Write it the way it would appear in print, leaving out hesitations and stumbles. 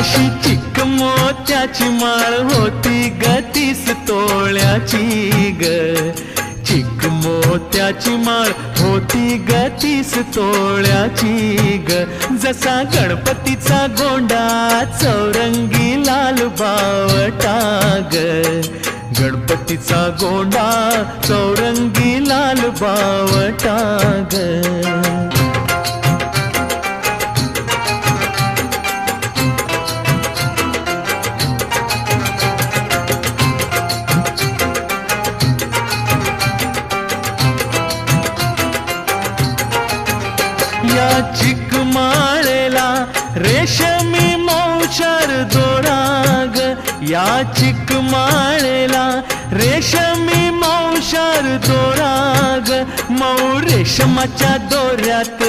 अशी चिक मोत्याची माळ होती ग 30 तोळ्याची ग. चिक मोत्याची माळ होती ग 30 तोळ्याची ग. जसा गणपतीचा गोंडा चौरंगी लाल बावटा ग. गणपतीचा गोंडा चौरंगी लाल बावटा ग. या चिक माळेला रेशमी मौचार दोरा ग. या चिक माळेला रेशमी मौचार दोरा ग. मऊ रेशमाच्या दोऱ्यात